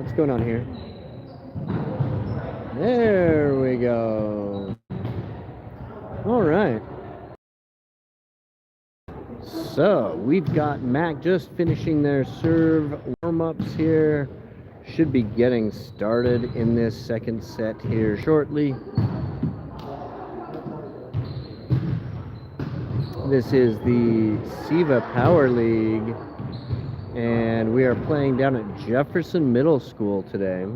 What's going on here? There we go. All right. So we've got Mac just finishing their serve warm-ups here. Should be getting started in this second set here shortly. This is the CEVA Power League, and we are playing down at Jefferson Middle School today.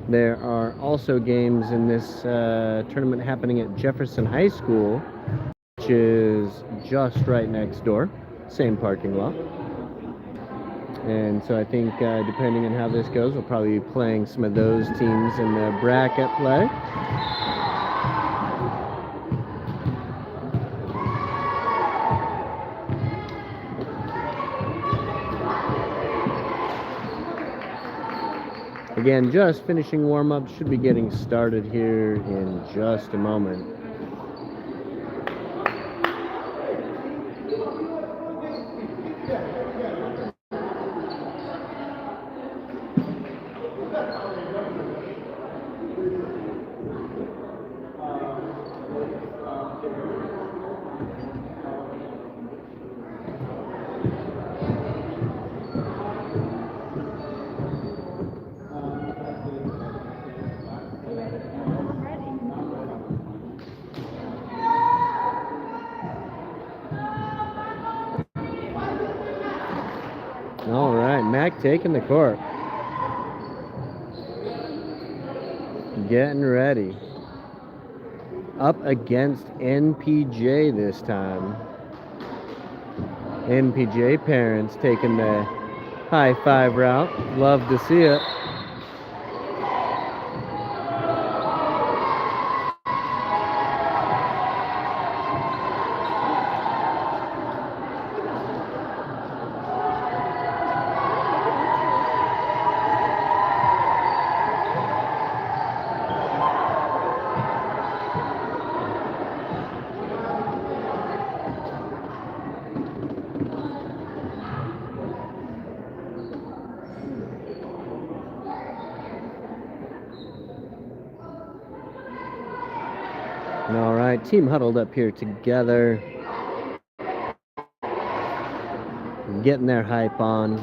There are also games in this tournament happening at Jefferson High School, which is just right next door, same parking lot. And so I think depending on how this goes, we'll probably be playing some of those teams in the bracket play. Again, just finishing warm-up, should be getting started here in just a moment. All right, Mac taking the court. Getting ready. Up against NPJ this time. NPJ parents taking the high five route. Love to see it. All right, team huddled up here together. Getting their hype on.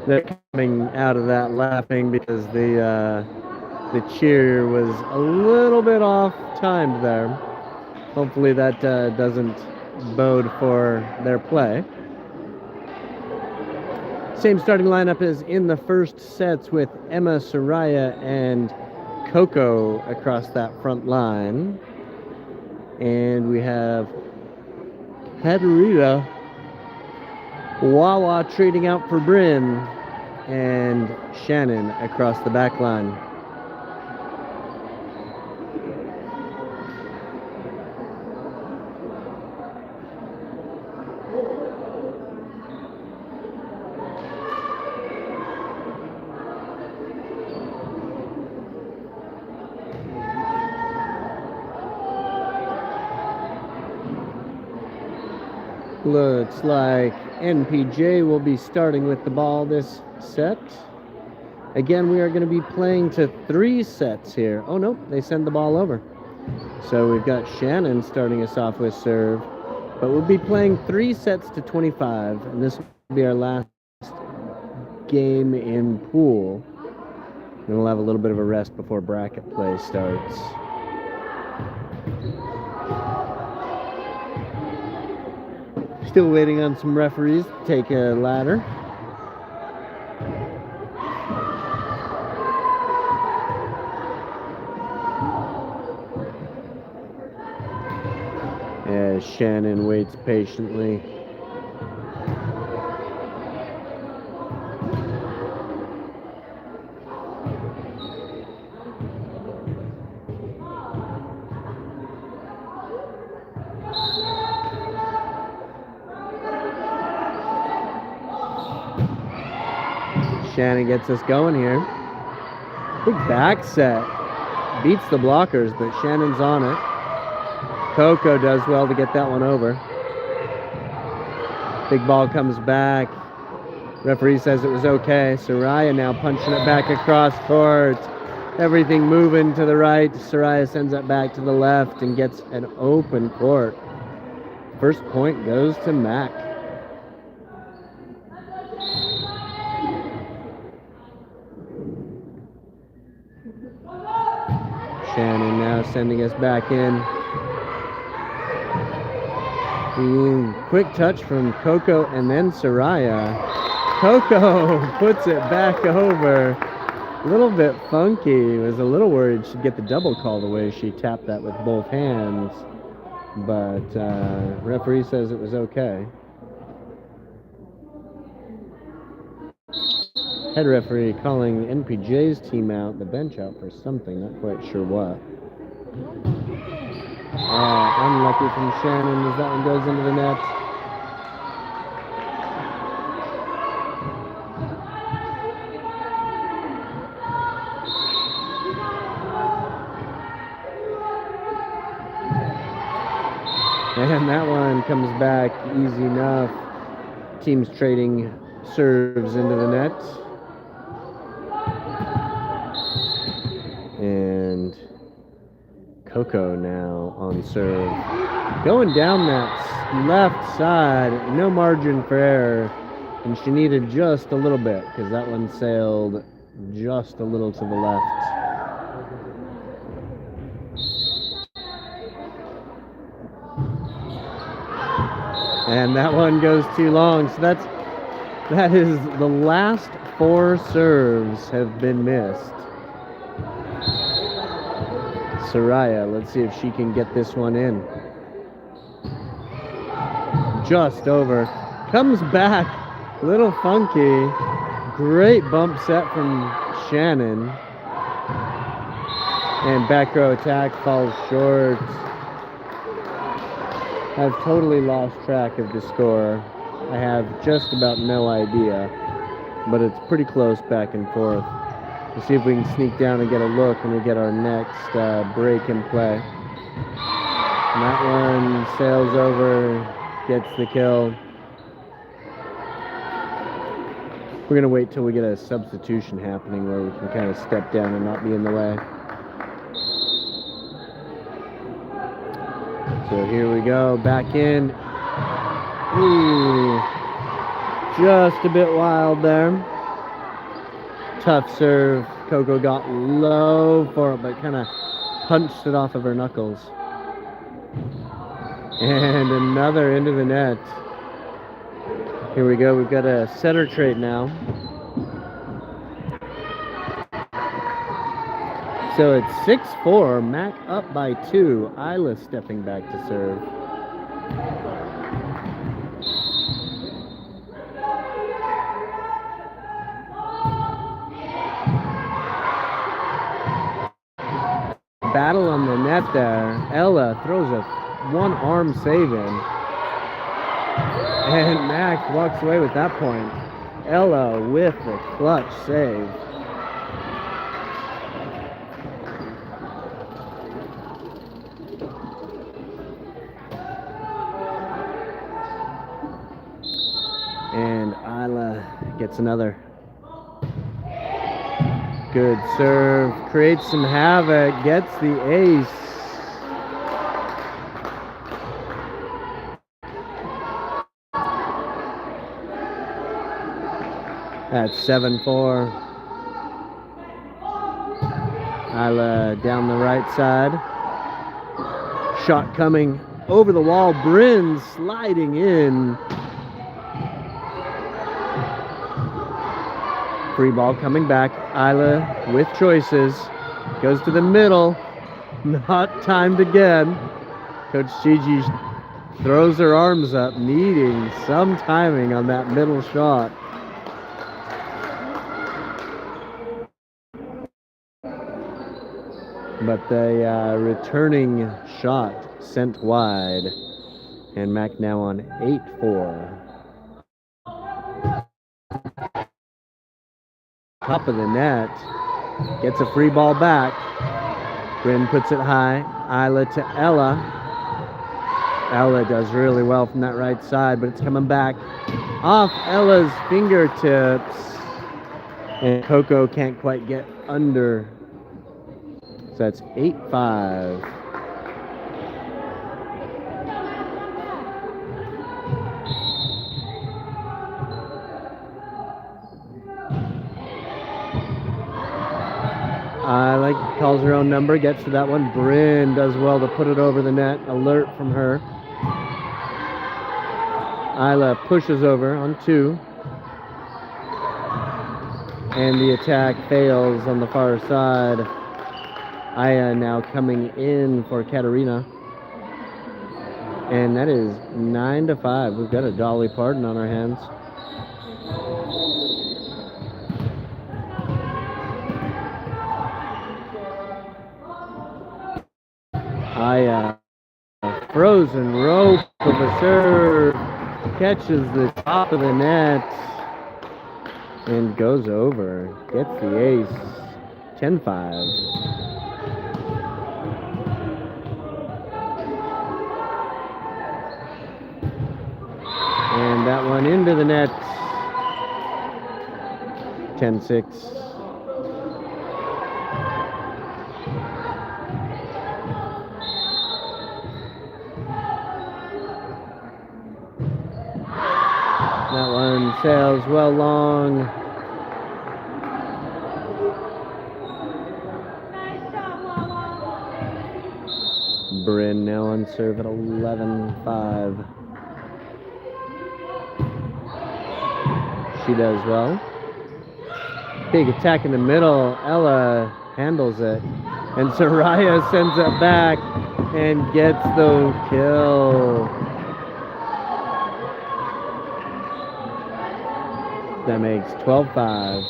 They're coming out of that laughing because the cheer was a little bit off timed there. Hopefully that doesn't bode for their play. Same starting lineup as in the first sets with Emma, Soraya, and Coco across that front line. And we have Katerina, Wawa trading out for Bryn, and Shannon across the back line. Looks like NPJ will be starting with the ball this set. Again, we are going to be playing to 3 sets here. Oh, no, they send the ball over. So we've got Shannon starting us off with serve. But we'll be playing 3 sets to 25, and this will be our last game in pool. And we'll have a little bit of a rest before bracket play starts. Still waiting on some referees to take a ladder. As Shannon waits patiently. Shannon gets us going here. Big back set. Beats the blockers, but Shannon's on it. Coco does well to get that one over. Big ball comes back. Referee says it was okay. Soraya now punching it back across court. Everything moving to the right. Soraya sends it back to the left and gets an open court. First point goes to Mac. Shannon now sending us back in. Quick touch from Coco and then Soraya. Coco puts it back over. A little bit funky. Was a little worried she'd get the double call the way she tapped that with both hands. But referee says it was okay. Head referee calling NPJ's team out, the bench out for something, not quite sure what. Unlucky from Shannon as that one goes into the net. And that one comes back easy enough. Teams trading serves into the net. And Coco now on serve. Going down that left side, no margin for error. And she needed just a little bit because that one sailed just a little to the left. And that one goes too long. So that is the last 4 serves have been missed. Soraya, let's see if she can get this one in. Just over. Comes back. Little funky. Great bump set from Shannon. And back row attack falls short. I've totally lost track of the score. I have just about no idea, but it's pretty close back and forth. We'll see if we can sneak down and get a look when we get our next break in play. And that one sails over, gets the kill. We're going to wait till we get a substitution happening where we can kind of step down and not be in the way. So here we go, back in. Ooh, just a bit wild there. Tough serve. Coco got low for it, but kind of punched it off of her knuckles. And another into the net. Here we go, we've got a setter trade now. So it's 6-4, Mac up by 2. Isla stepping back to serve. Battle on the net there. Ella throws a one-arm save in. And Mac walks away with that point. Ella with the clutch save. And Isla gets another. Good serve, creates some havoc, gets the ace. That's 7-4. Isla down the right side. Shot coming over the wall. Bryn sliding in. Free ball coming back. Isla with choices. Goes to the middle. Not timed again. Coach Gigi throws her arms up, needing some timing on that middle shot. But the returning shot sent wide. And Mac now on 8-4. Top of the net. Gets a free ball back. Bryn puts it high. Isla to Ella. Ella does really well from that right side, but it's coming back off Ella's fingertips. And Coco can't quite get under. So that's 8-5. I like calls her own number, gets to that one. Bryn does well to put it over the net. Alert from her. Isla pushes over on 2. And the attack fails on the far side. Aya now coming in for Katarina. And that is 9-5. We've got a Dolly Parton on our hands. Aya, frozen rope of a serve, catches the top of the net and goes over. Gets the ace. 10-5. And that one into the net. 10-6. That one sails well long. Bryn now on serve at 11-5. She does well. Big attack in the middle. Ella handles it. And Soraya sends it back and gets the kill. That makes 12-5.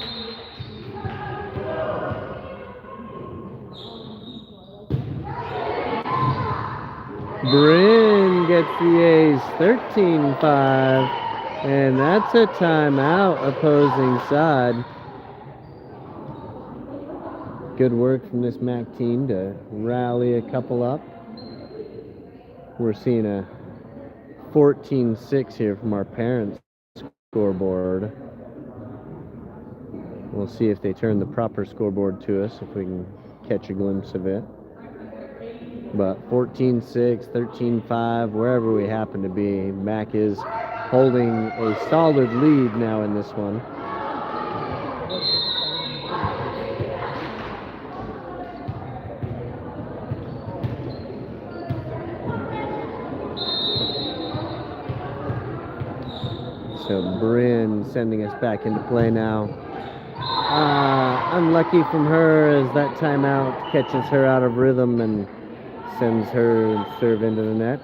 Bryn gets the ace. 13-5. And that's a timeout, opposing side. Good work from this MAC team to rally a couple up. We're seeing a 14-6 here from our parents' scoreboard. We'll see if they turn the proper scoreboard to us, if we can catch a glimpse of it. But 14-6, 13-5, wherever we happen to be, MAC is holding a solid lead now in this one. So Bryn sending us back into play now. Unlucky from her as that timeout catches her out of rhythm and sends her serve into the net.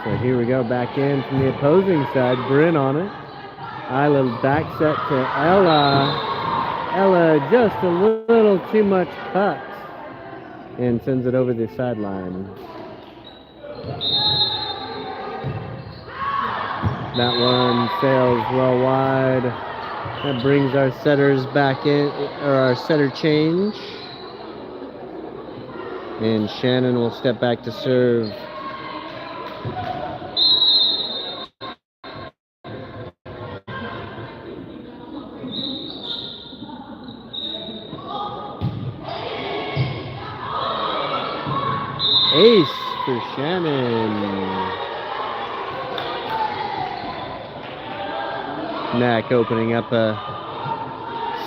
So here we go, back in from the opposing side. Bryn on it. Isla back set to Ella. Ella just a little too much cut and sends it over the sideline. That one sails well wide. That brings our setters back in, or our setter change. And Shannon will step back to serve. Ace for Shannon. MAC opening up a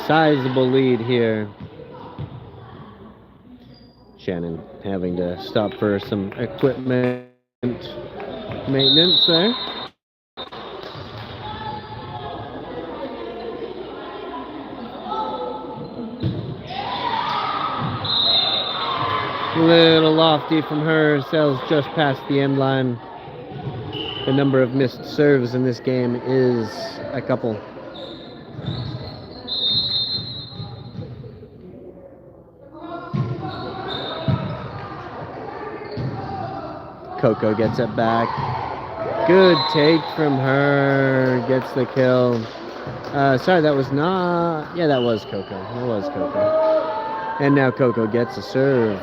sizable lead here. Shannon having to stop for some equipment maintenance there. Little lofty from her, sails just past the end line. The number of missed serves in this game is a couple. Coco gets it back. Good take from her. Gets the kill. Sorry, that was not... Yeah, that was Coco. That was Coco. And now Coco gets a serve.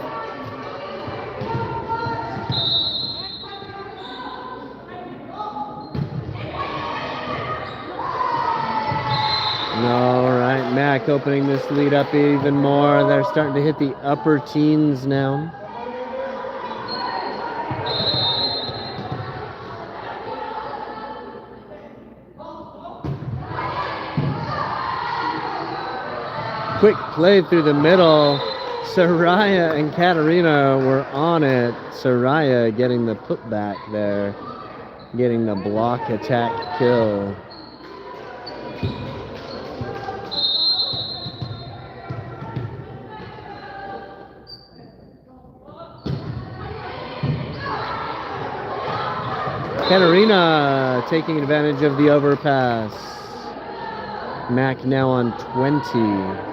All right, Mac opening this lead up even more. They're starting to hit the upper teens now. Quick play through the middle. Soraya and Katarina were on it. Soraya getting the putback there, getting the block attack kill. Katarina taking advantage of the overpass. Mac now on 20.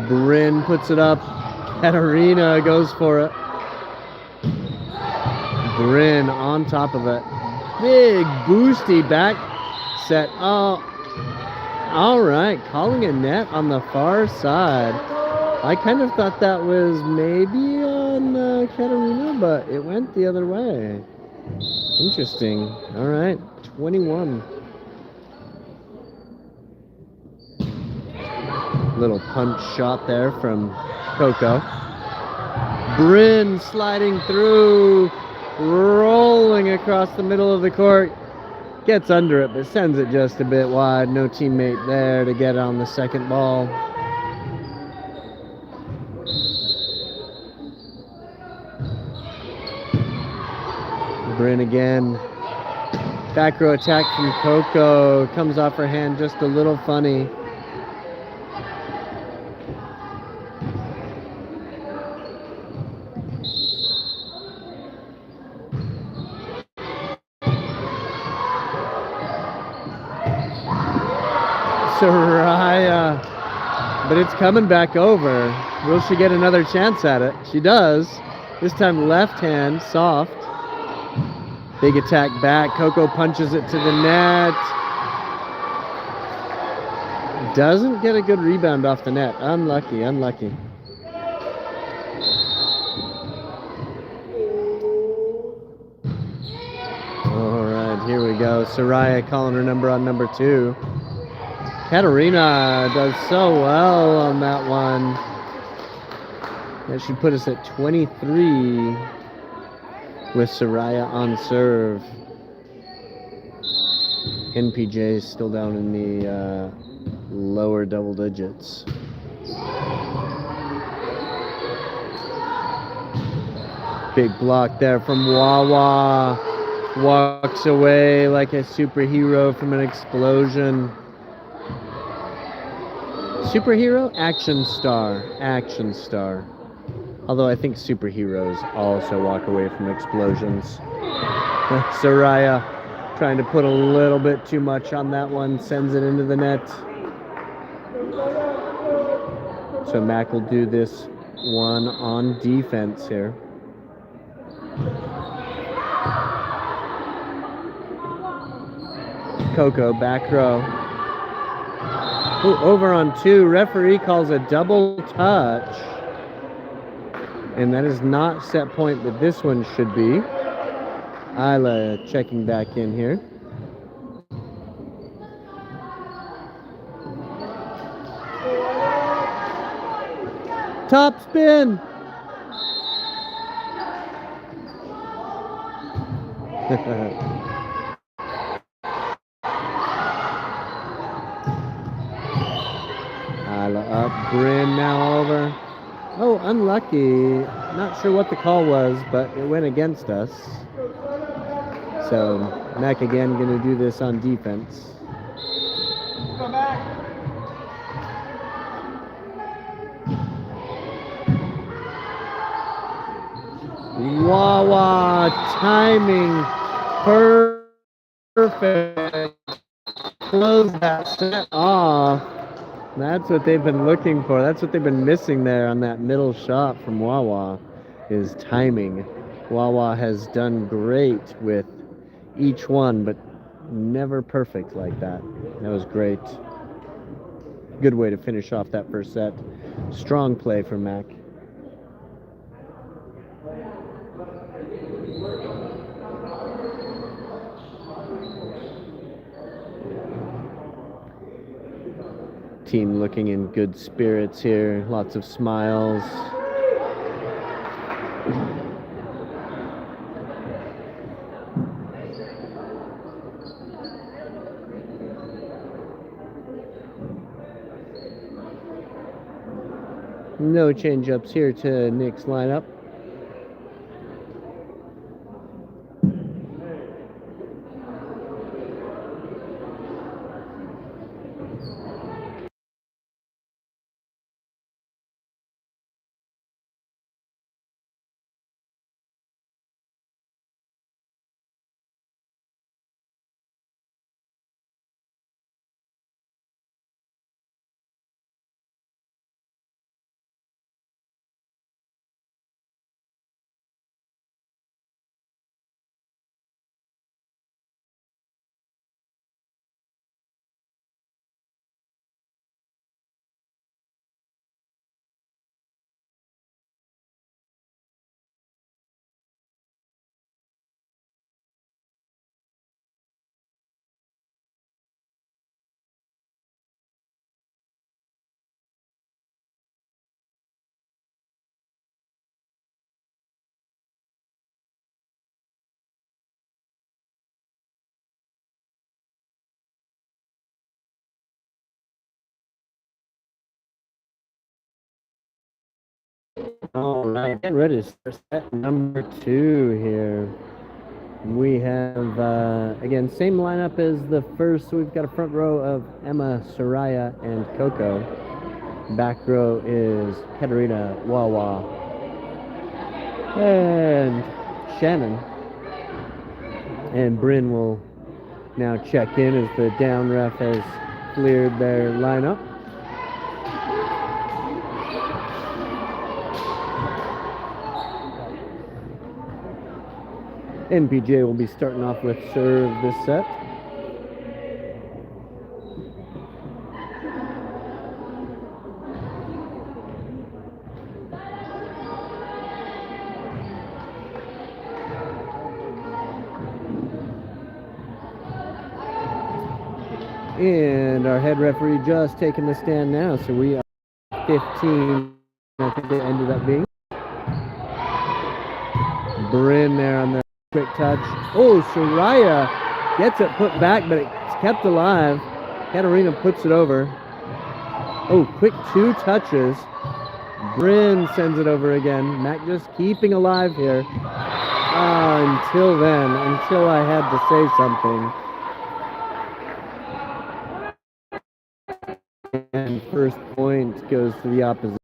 Bryn puts it up. Katarina goes for it. Bryn on top of it. Big boosty back set. Oh, all right. Calling a net on the far side. I kind of thought that was maybe on Katarina, but it went the other way. Interesting. All right. 21. Little punch shot there from Coco. Bryn sliding through, rolling across the middle of the court. Gets under it, but sends it just a bit wide. No teammate there to get on the second ball. Bryn again. Back row attack from Coco. Comes off her hand just a little funny. Soraya, but it's coming back over. Will she get another chance at it? She does. This time left hand, soft. Big attack back. Coco punches it to the net. Doesn't get a good rebound off the net. Unlucky, unlucky. All right, here we go. Soraya calling her number on number 2. Katarina does so well on that one. That should put us at 23 with Soraya on serve. NPJ still down in the lower double digits. Big block there from Wawa. Walks away like a superhero from an explosion. Superhero? Action star. Action star. Although I think superheroes also walk away from explosions. Soraya trying to put a little bit too much on that one. Sends it into the net. So Mac will do this one on defense here. Coco, back row. Ooh, over on 2. Referee calls a double touch. And that is not set point, but this one should be. Isla checking back in here. Top spin. Isla up, Bryn now over. Oh, unlucky. Not sure what the call was, but it went against us. So Mac again going to do this on defense. Come back. Wawa timing perfect. Close that set off. That's what they've been looking for. That's what they've been missing there on that middle shot from Wawa. his timing. Wawa has done great with each one, but never perfect like that. That was great. Good way to finish off that first set. Strong play from Mac. Team looking in good spirits here. Lots of smiles. No change-ups here to Nick's lineup. All right, getting ready to start set number 2 here. We have, again, same lineup as the first. We've got a front row of Emma, Soraya, and Coco. Back row is Katerina, Wawa, and Shannon. And Bryn will now check in as the down ref has cleared their lineup. NPJ will be starting off with serve this set. And our head referee just taking the stand now, so we are 15, I think it ended up being. Bryn there on the quick touch. Oh, Soraya gets it put back, but it's kept alive. Katerina puts it over. Oh, quick 2 touches. Bryn sends it over again. Mac just keeping alive here. Until then, until I had to say something. And first point goes to the opposition.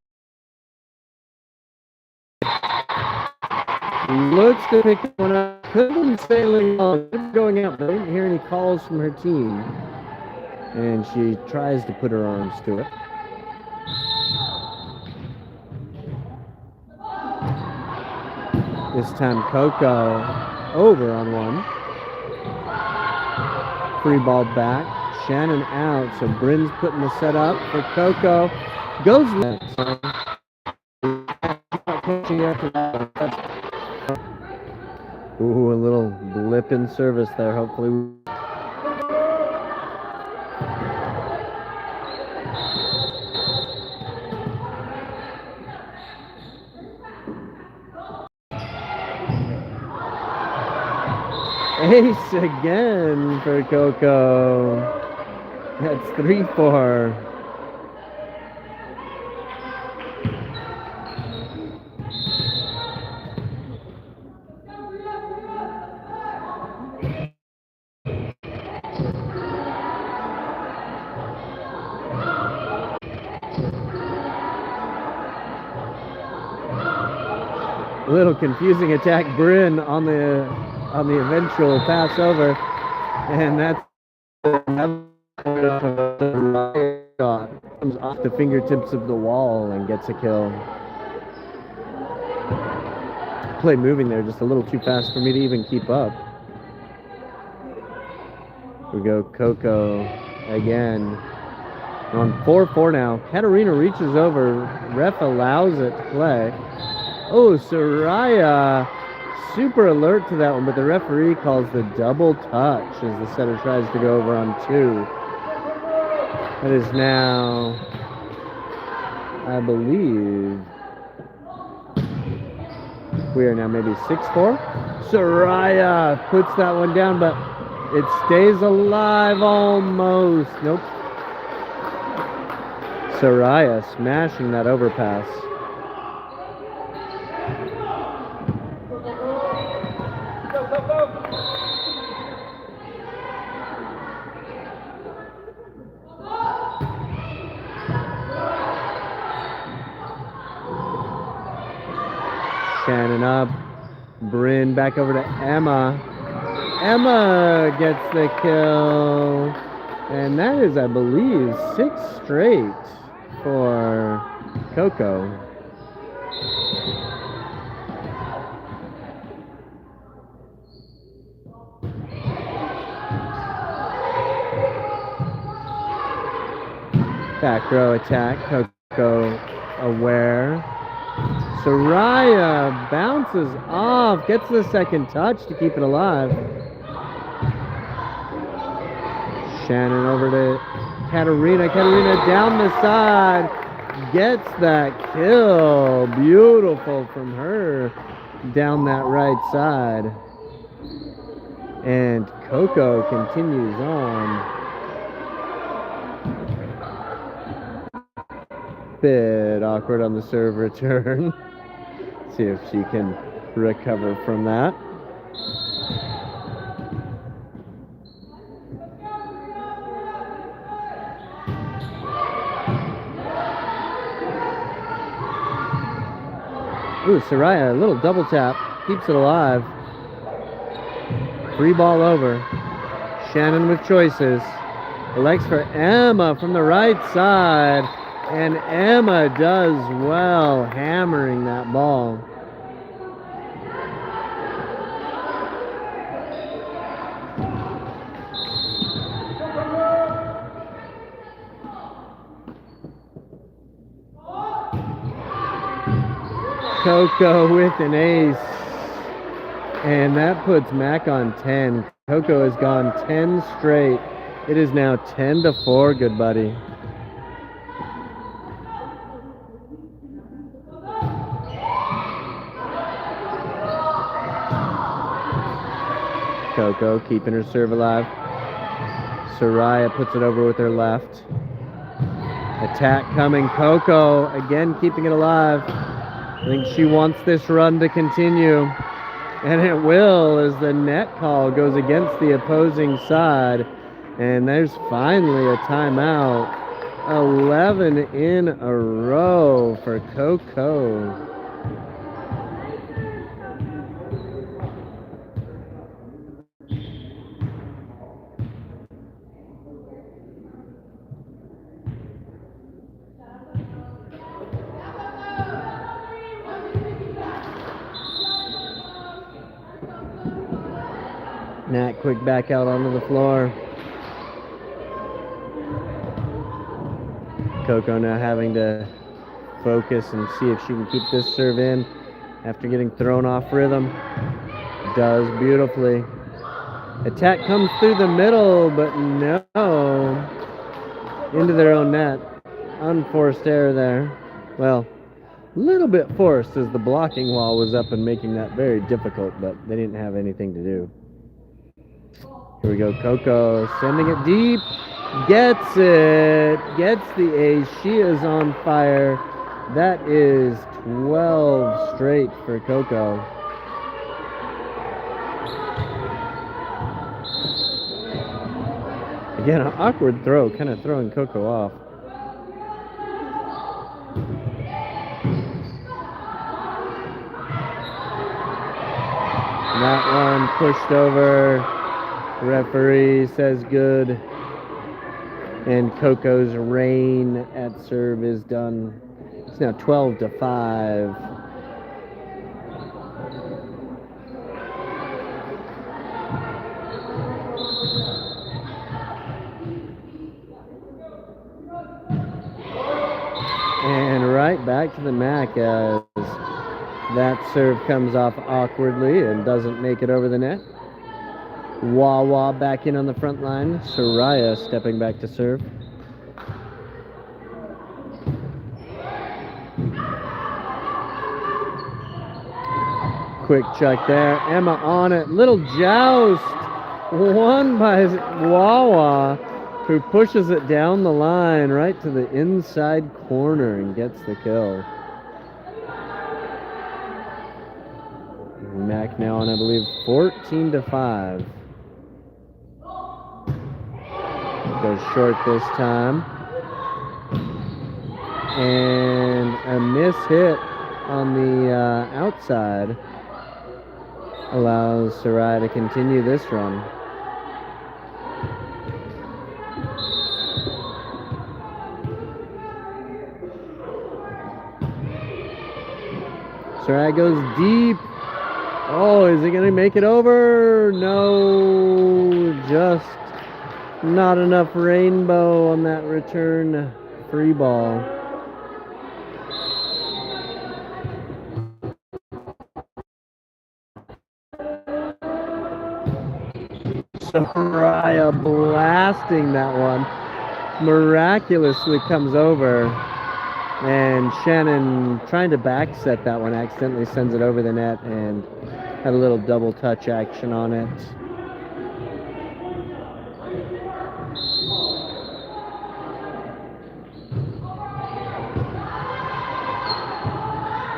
Looks to pick one up. Couldn't sailing on. Going out, but I didn't hear any calls from her team. And she tries to put her arms to it. This time Coco over on one. Free ball back. Shannon out, so Bryn's putting the set up for Coco. Goes next. Ooh, a little blip in service there, hopefully. Ace again for Coco. That's 3-4. A little confusing attack. Bryn on the eventual pass over, and that's comes off the fingertips of the wall and gets a kill. play moving there just a little too fast for me to even keep up. We go Coco again. We're on 4-4 now. Katarina reaches over. Ref allows it to play. Oh, Soraya, super alert to that one, but the referee calls the double touch as the setter tries to go over on 2. That is now, I believe, we are now maybe 6-4. Soraya puts that one down, but it stays alive almost. Nope. Soraya smashing that overpass. Shannon up. Bryn back over to Emma. Emma gets the kill. And that is, I believe, 6 straight for Coco. Back row attack. Coco aware. Soraya bounces off, gets the second touch to keep it alive. Shannon over to Katarina. Katarina down the side, gets that kill. Beautiful from her down that right side. And Coco continues on. Bit awkward on the serve return. See if she can recover from that. Ooh, Soraya, a little double tap, keeps it alive. Free ball over. Shannon with choices. Elects for Emma from the right side. And Emma does well hammering that ball. Coco with an ace. And that puts Mac on 10. Coco has gone 10 straight. It is now 10-4, good buddy. Coco keeping her serve alive. Soraya puts it over with her left. Attack coming. Coco again keeping it alive. I think she wants this run to continue. And it will, as the net call goes against the opposing side. And there's finally a timeout. 11 in a row for Coco. Nat quick back out onto the floor. Coco now having to focus and see if she can keep this serve in after getting thrown off rhythm. Does beautifully. Attack comes through the middle, but no. Into their own net. Unforced error there. Well, a little bit forced as the blocking wall was up and making that very difficult, but they didn't have anything to do. Here we go, Coco sending it deep. Gets it. Gets the ace. She is on fire. That is 12 straight for Coco. Again, an awkward throw, kind of throwing Coco off. That one pushed over. Referee says good. And Coco's reign at serve is done. It's now 12-5. back to the MAC as that serve comes off awkwardly and doesn't make it over the net. Wawa back in on the front line. Soraya stepping back to serve. Quick check there. Emma on it. Little joust. Won by Wawa, who pushes it down the line right to the inside corner and gets the kill. Mac now on, I believe, 14-5. Goes short this time. And a miss hit on the outside allows Sarai to continue this run. Sarai goes deep. Oh, is he going to make it over? No, just not enough rainbow on that return free ball. Soraya blasting that one. Miraculously comes over. And Shannon, trying to back set that one, accidentally sends it over the net and had a little double touch action on it.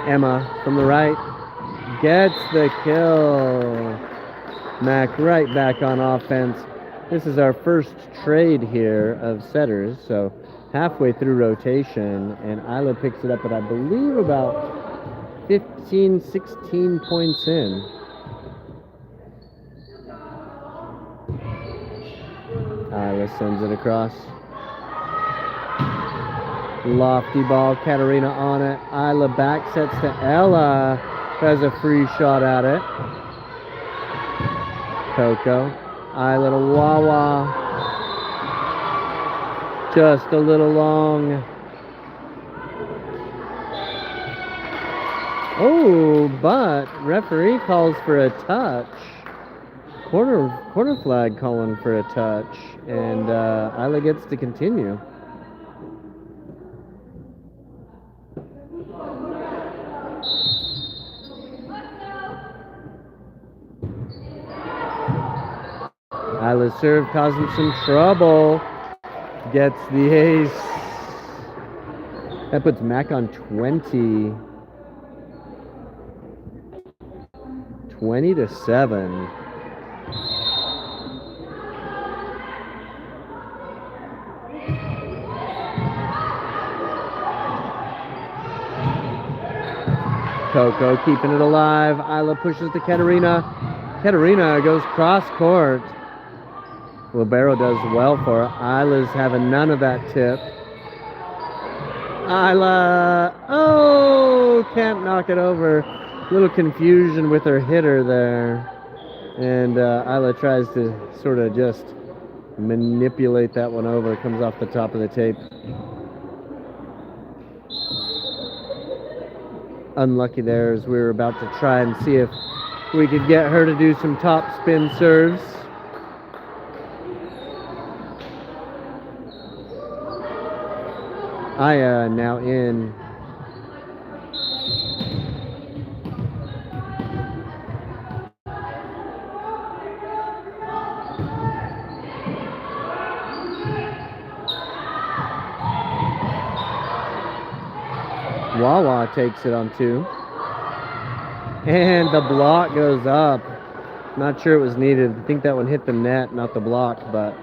Emma from the right gets the kill. Mac right back on offense. This is our first trade here of setters, so halfway through rotation, and Isla picks it up at, I believe, about 15, 16 points in. Isla sends it across. Lofty ball, Katarina on it. Isla back sets to Ella, who has a free shot at it. Coco. Isla to Wawa. Just a little long. Oh, but referee calls for a touch. Corner flag calling for a touch, and Isla gets to continue. Isla's serve causing some trouble. Gets the ace. That puts Mac on 20. 20-7. Coco keeping it alive. Isla pushes to Katarina. Katarina goes cross court. Libero does well for her. Isla's having none of that tip. Isla, oh, can't knock it over. Little confusion with her hitter there. And Isla tries to sort of just manipulate that one over. It comes off the top of the tape. Unlucky there as we were about to try and see if we could get her to do some top spin serves. Aya now in. Wawa takes it on 2. And the block goes up. Not sure it was needed. I think that one hit the net, not the block, but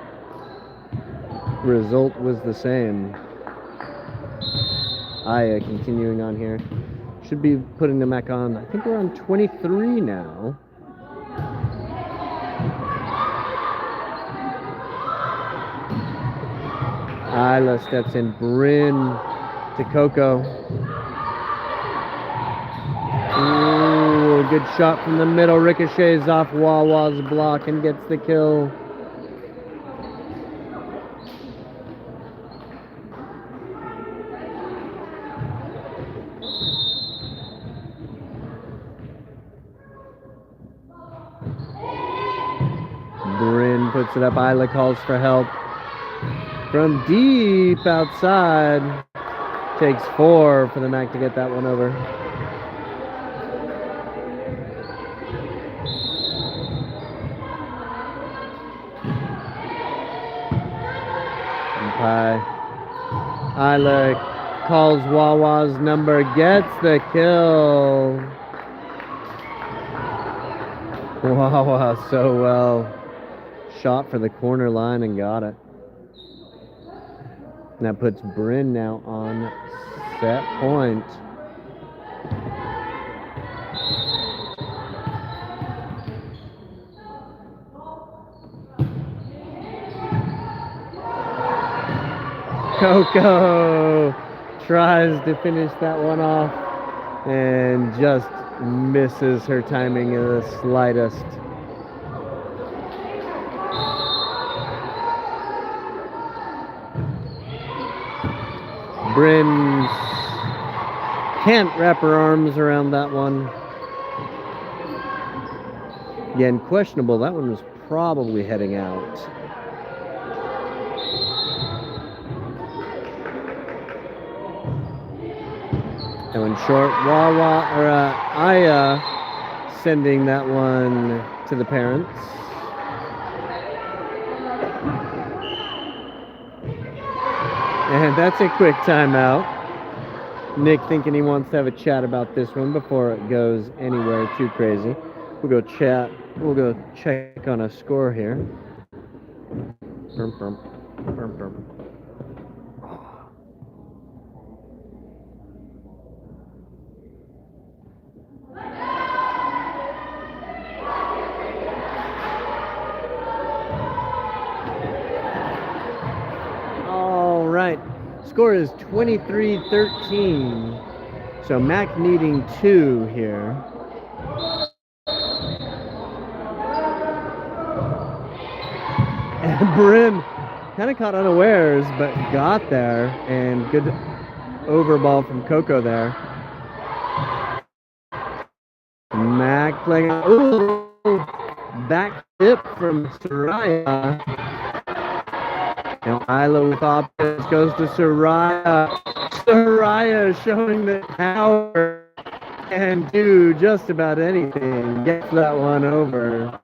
result was the same. Aya continuing on here. Should be putting them back on. I think we're on 23 now. Isla steps in. Bryn to Coco. Ooh, a good shot from the middle. Ricochets off Wawa's block and gets the kill. puts it up. Isla calls for help from deep outside. Takes 4 for the Mac to get that one over. Isla calls Wawa's number, gets the kill. Wawa so well. Shot for the corner line and got it. And that puts Bryn now on set point. Coco tries to finish that one off and just misses her timing the slightest. Bryn can't wrap her arms around that one. Again, questionable. That one was probably heading out. That one short. Aya sending that one to the parents. And that's a quick timeout. Nick thinking he wants to have a chat about this one before it goes anywhere too crazy. We'll go chat. We'll go check on a score here. All right. Score is 23-13. So Mac needing 2 here. And Bryn kind of caught unawares, but got there. And good overball from Coco there. Mac playing back tip from Soraya. Now Isla with offense goes to Soraya. Soraya showing the power and do just about anything. Gets that one over.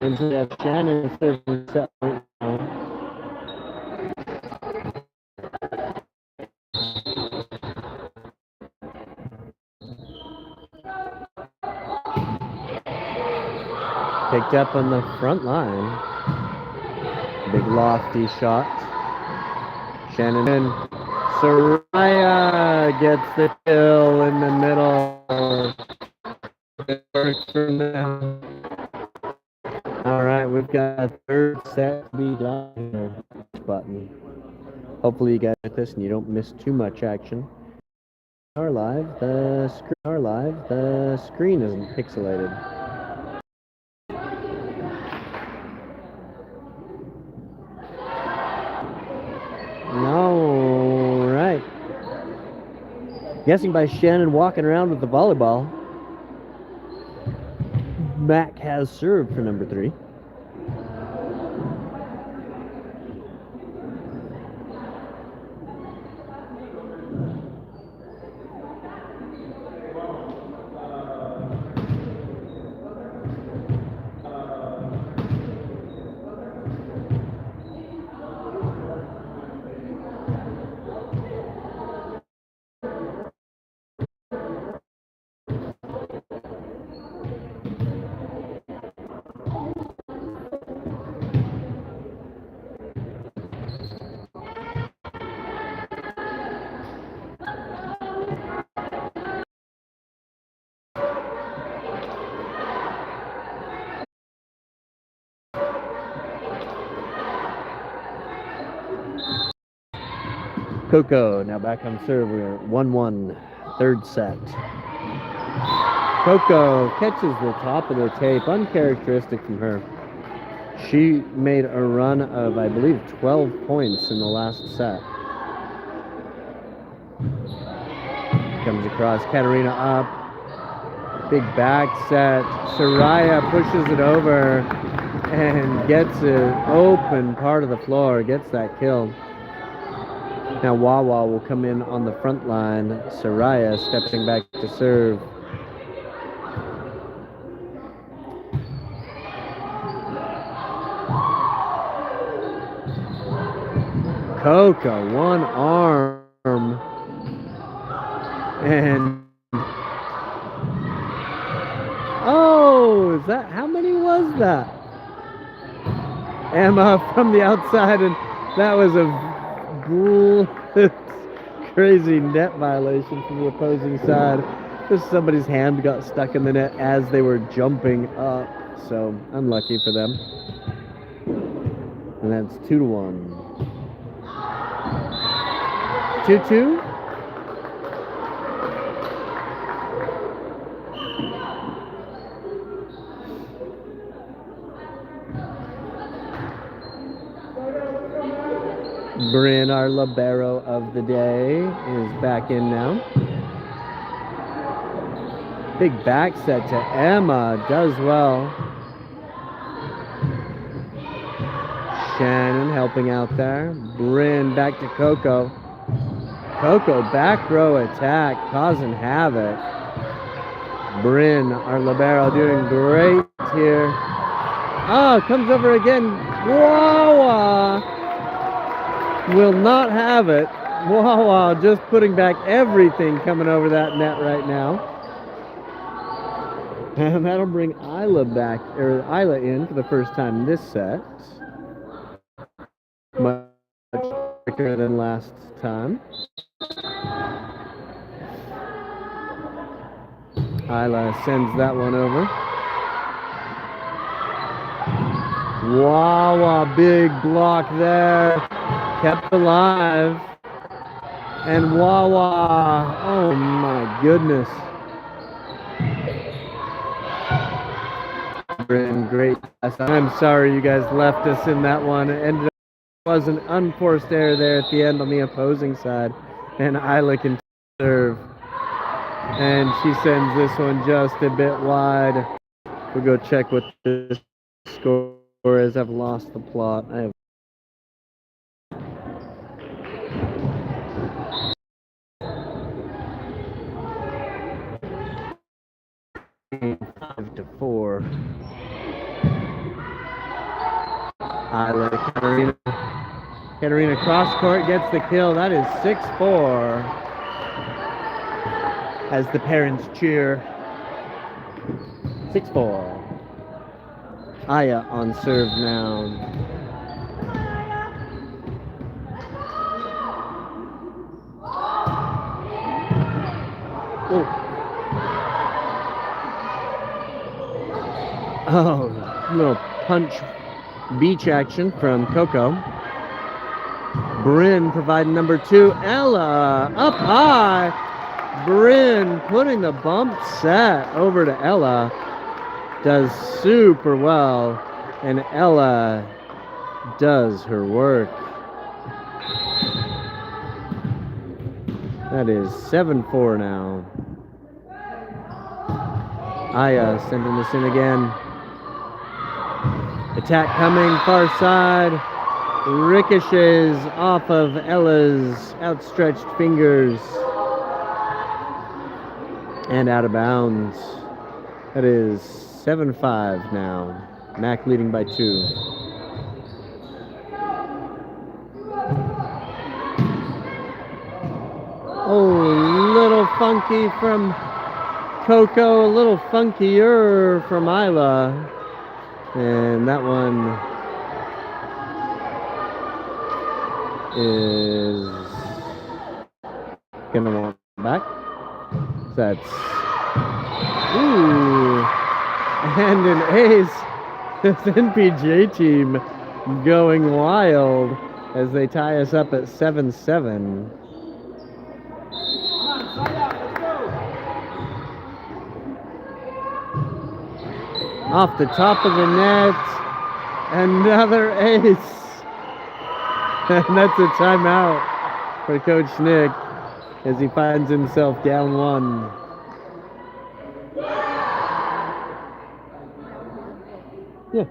And so that's Shannon serving set right now. Picked up on the front line. Big lofty shot. Shannon and Soraya gets the kill in the middle. It works for them. All right, we've got a third set to be done here. Button. Hopefully you guys get this and you don't miss too much action. Our live, the screen isn't pixelated. All right. Guessing by Shannon walking around with the volleyball. Mac has served for number 3. Coco now back on serve. We're 1-1, third set. Coco catches the top of the tape, uncharacteristic from her. She made a run of, I believe, 12 points in the last set. Comes across, Katarina up. Big back set. Soraya pushes it over and gets it open part of the floor, gets that kill. Now Wawa will come in on the front line. Soraya stepping back to serve. Coco, one arm. And oh, is that, how many was that? Emma from the outside, and that was a crazy net violation from the opposing side. Just somebody's hand got stuck in the net as they were jumping up, so unlucky for them. And that's 2-1. 2-2. Bryn, our libero of the day, is back in now. Big back set to Emma, does well. Shannon helping out there. Bryn back to Coco. Coco back row attack, causing havoc. Bryn, our libero, doing great here. Oh, comes over again. Wawa will not have it. Wawa just putting back everything coming over that net right now. And that'll bring Isla back, or Isla in for the first time this set. Much quicker than last time. Isla sends that one over. Wawa, big block there. Kept alive. And Wawa, oh my goodness. Bryn, great. I'm sorry you guys left us in that one. It ended up, was an unforced error there at the end on the opposing side. And Isla can serve. And she sends this one just a bit wide. We'll go check what the score is. I've lost the plot. I have to 4. Isla Katarina cross court gets the kill. That is 6-4. As the parents cheer. 6-4. Aya on serve now. Oh, little punch beach action from Coco. Bryn providing number 2. Ella up high. Bryn putting the bump set over to Ella. Does super well. And Ella does her work. That is 7-4 now. Aya sending this in again. Attack coming, far side. Ricochets off of Ella's outstretched fingers. And out of bounds. That is 7-5 now. Mac leading by 2. Oh, little funky from Coco, a little funkier from Isla. And that one is gonna want back. That's and an ace. This NPJ team going wild as they tie us up at 7-7. Off the top of the net, another ace. And that's a timeout for Coach Nick as he finds himself down 1. Yeah.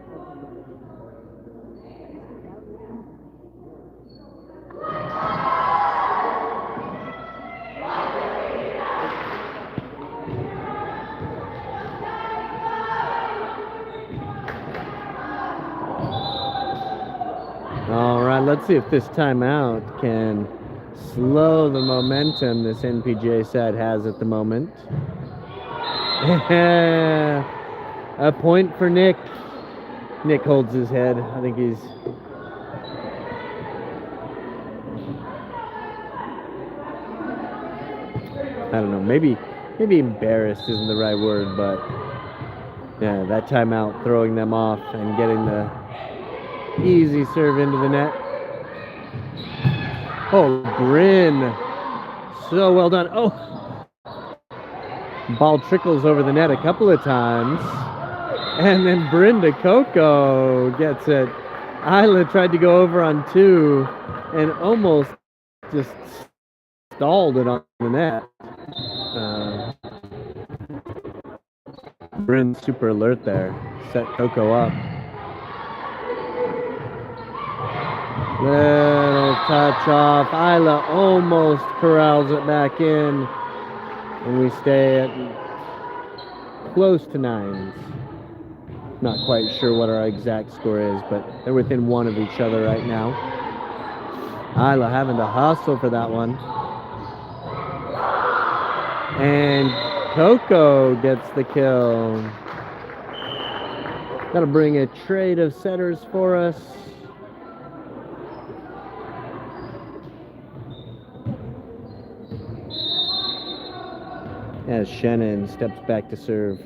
All right, let's see if this timeout can slow the momentum this NPJ set has at the moment. A point for Nick. Nick holds his head. I think he's... I don't know, maybe embarrassed isn't the right word, but yeah, that timeout throwing them off and getting the easy serve into the net. Oh, Bryn. So well done. Oh, ball trickles over the net a couple of times. And then Brenda Coco gets it. Isla tried to go over on 2 and almost just stalled it on the net. Bryn's super alert there. Set Coco up. Little touch off. Isla almost corrals it back in. And we stay at close to 9s. Not quite sure what our exact score is, but they're within 1 of each other right now. Isla having to hustle for that one. And Coco gets the kill. Gotta bring a trade of setters for us. As Shannon steps back to serve.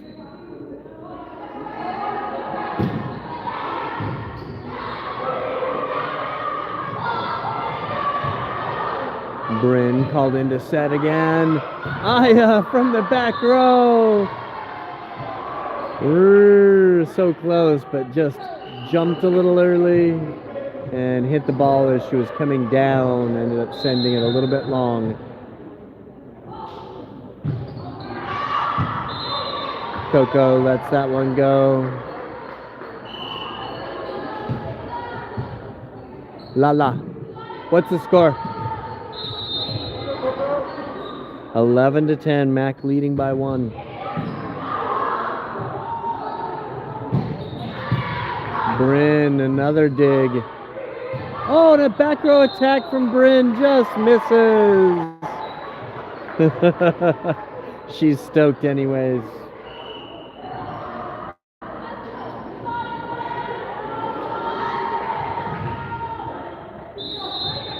Bryn called into set again. Aya from the back row. So close, but just jumped a little early and hit the ball as she was coming down. Ended up sending it a little bit long. Coco lets that one go. Lala. What's the score? 11-10. Mac leading by 1. Bryn, another dig. Oh, and a back row attack from Bryn just misses. She's stoked anyways.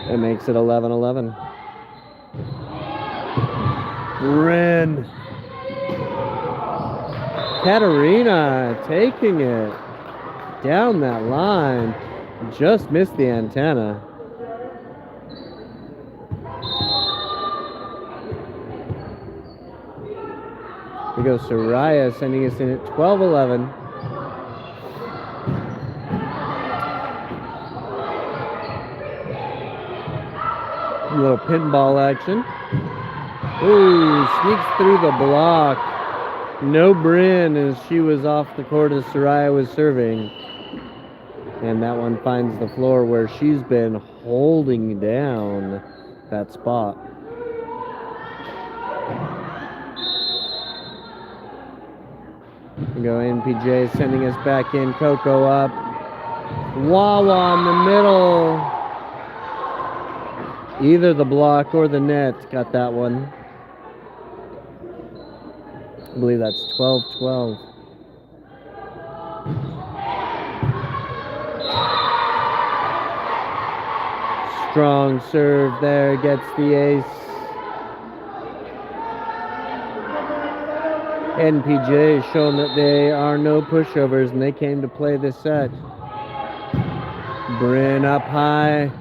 It makes it 11-11. Bryn. Katarina taking it down that line. Just missed the antenna. Here goes Soraya sending us in at 12-11. A little pinball action. Ooh, sneaks through the block. No Bryn as she was off the court as Soraya was serving. And that one finds the floor where she's been holding down that spot. We go NPJ sending us back in. Coco up. Wawa in the middle. Either the block or the net got that one. I believe that's 12-12. Strong serve there, gets the ace. NPJ showing that they are no pushovers and they came to play this set. Bryn up high.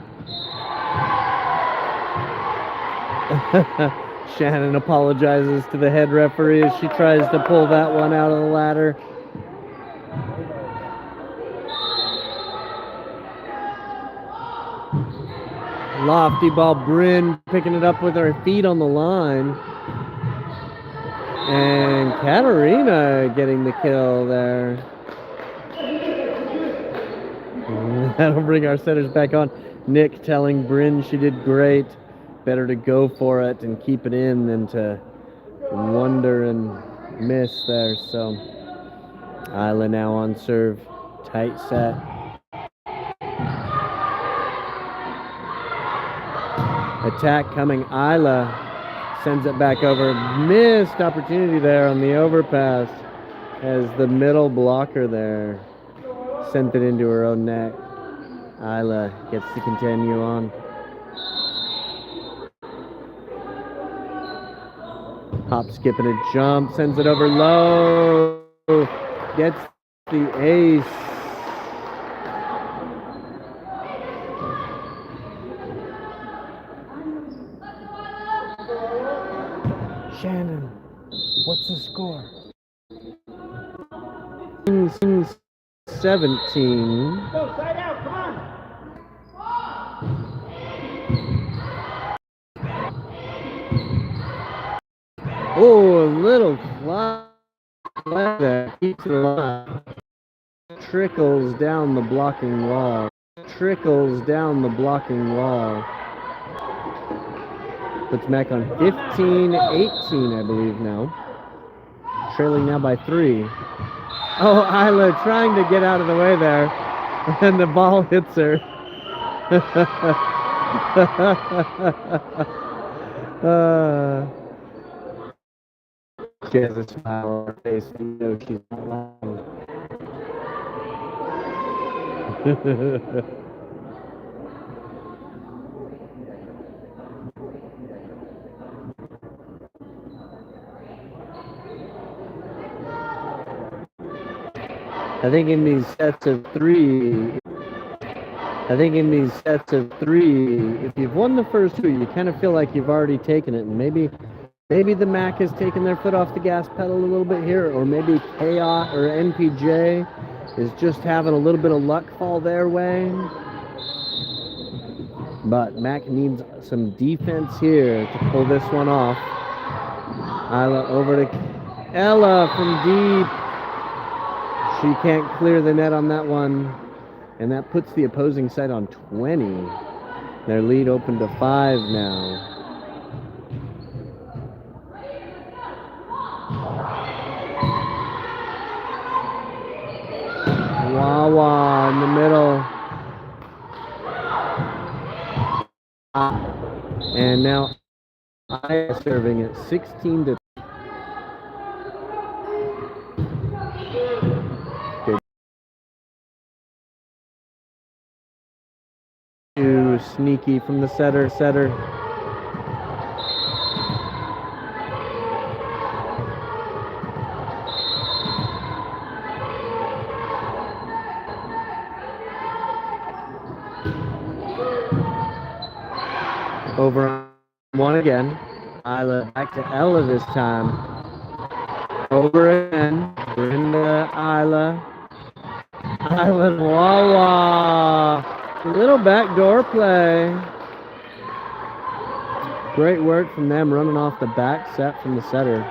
Shannon apologizes to the head referee as she tries to pull that one out of the ladder. Lofty ball, Bryn picking it up with her feet on the line. And Katarina getting the kill there. That'll bring our setters back on. Nick telling Bryn she did great. Better to go for it and keep it in than to wonder and miss there. So Isla now on serve. Tight set. Attack coming. Isla sends it back over. Missed opportunity there on the overpass as the middle blocker there sent it into her own net. Isla gets to continue on. Hop, skip, and a jump. Sends it over low. Gets the ace. Shannon, what's the score? 17. Go, side out, come on. Oh, a little flat there. Keeps it alive. Trickles down the blocking wall. Trickles down the blocking wall. Puts Mac on 15-18, I believe now. Trailing now by 3. Oh, Isla trying to get out of the way there. And the ball hits her. She has a smile on her face. You know she's not lying. I think in these sets of three, if you've won the first 2, you kind of feel like you've already taken it, and maybe the MAC has taken their foot off the gas pedal a little bit here, or maybe Chaos or NPJ is just having a little bit of luck fall their way. But MAC needs some defense here to pull this one off. Isla over to Ella from deep. She can't clear the net on that one. And that puts the opposing side on 20. Their lead open to 5 now. Wawa in the middle. And now I serving at 16-2. Sneaky from the setter. Over on 1 again. Isla back to Ella this time. Over again. Brenda, Isla. Isla and Wawa. Little backdoor play. Great work from them running off the back set from the setter.